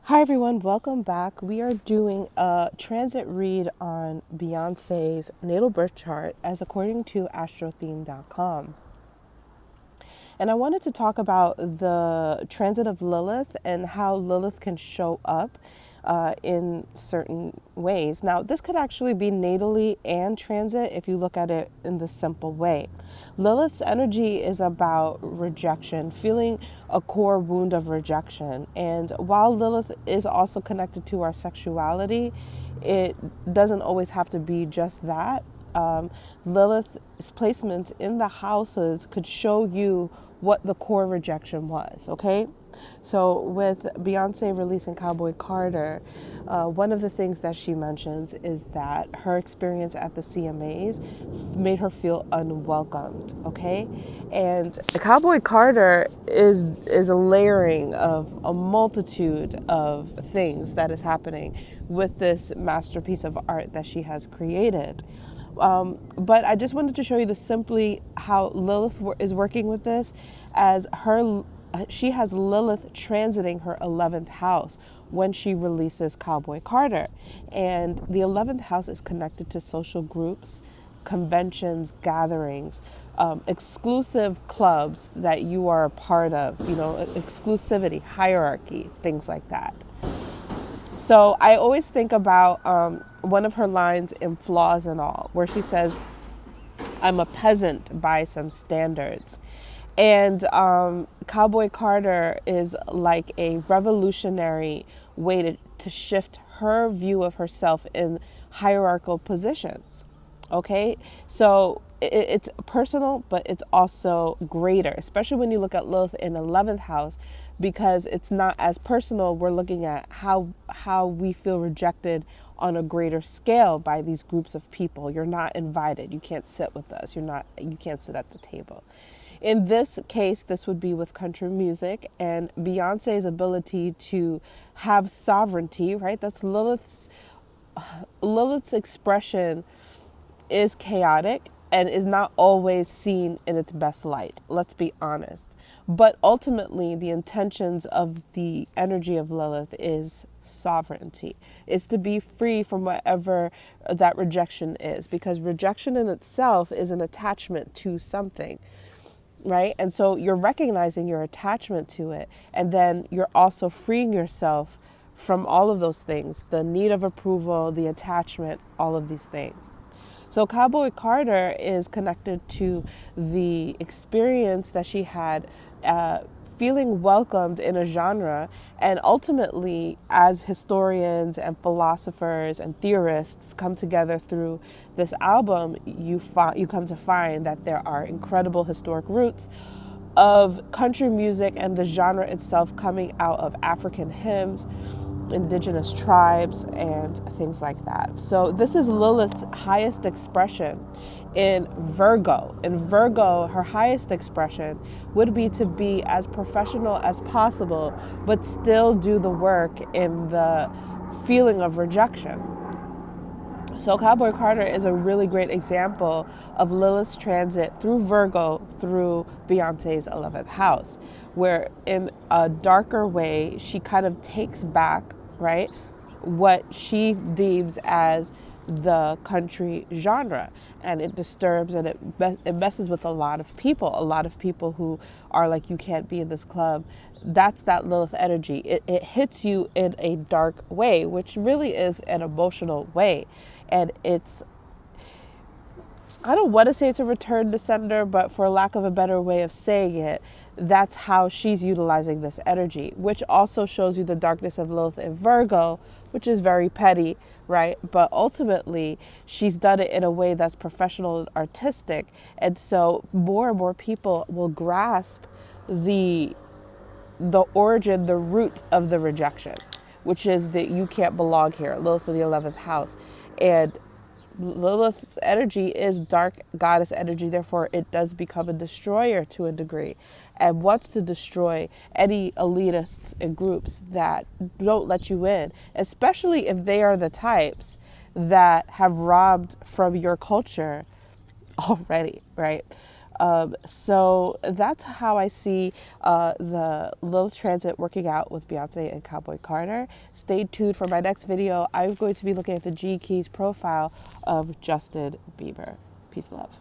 Hi everyone, welcome back. We are doing a transit read on Beyoncé's natal birth chart as according to astrotheme.com. And I wanted to talk about the transit of Lilith and how Lilith can show up in certain ways. Now, this could actually be natally and transit if you look at it in the simple way. Lilith's energy is about rejection, feeling a core wound of rejection. And while Lilith is also connected to our sexuality, it doesn't always have to be just that. Lilith's placements in the houses could show you what the core rejection was, okay? So with Beyonce releasing Cowboy Carter, one of the things that she mentions is that her experience at the CMAs made her feel unwelcomed, okay? And Cowboy Carter is a layering of a multitude of things that is happening with this masterpiece of art that she has created. But I just wanted to show you the simply how Lilith is working with this, as she has Lilith transiting her 11th house when she releases Cowboy Carter, and the 11th house is connected to social groups, conventions, gatherings, exclusive clubs that you are a part of, exclusivity, hierarchy, things like that. So I always think about one of her lines in Flaws and All, where she says, I'm a peasant by some standards. And Cowboy Carter is like a revolutionary way to shift her view of herself in hierarchical positions. Okay, so it's personal, but it's also greater, especially when you look at Lilith in 11th house, because it's not as personal. We're looking at how we feel rejected on a greater scale by these groups of people. You're not invited. You can't sit with us. You can't sit at the table. In this case, this would be with country music and Beyonce's ability to have sovereignty, right? That's Lilith's expression is chaotic and is not always seen in its best light. Let's be honest. But ultimately, the intentions of the energy of Lilith is sovereignty, is to be free from whatever that rejection is, because rejection in itself is an attachment to something, right? And so you're recognizing your attachment to it, and then you're also freeing yourself from all of those things, the need of approval, the attachment, all of these things. So Cowboy Carter is connected to the experience that she had feeling welcomed in a genre, and ultimately, as historians and philosophers and theorists come together through this album, you come to find that there are incredible historic roots of country music and the genre itself coming out of African hymns, indigenous tribes, and things like that. So this is Lilith's highest expression in Virgo. In Virgo, her highest expression would be to be as professional as possible, but still do the work in the feeling of rejection. So Cowboy Carter is a really great example of Lilith's transit through Virgo through Beyonce's 11th house, where in a darker way, she kind of takes back, right, what she deems as the country genre, and it disturbs and it messes with a lot of people who are like, you can't be in this club. That's that Lilith energy. It hits you in a dark way, which really is an emotional way. And I don't want to say it's a return to sender, but for lack of a better way of saying it, that's how she's utilizing this energy, which also shows you the darkness of Lilith in Virgo, which is very petty, right? But ultimately, she's done it in a way that's professional and artistic. And so more and more people will grasp the origin, the root of the rejection, which is that you can't belong here, Lilith in the 11th house. And Lilith's energy is dark goddess energy, therefore it does become a destroyer to a degree, and wants to destroy any elitists and groups that don't let you in, especially if they are the types that have robbed from your culture already, right? So that's how I see the Lilith transit working out with Beyonce and Cowboy Carter. Stay tuned for my next video. I'm going to be looking at the G Keys profile of Justin Bieber. Peace and love.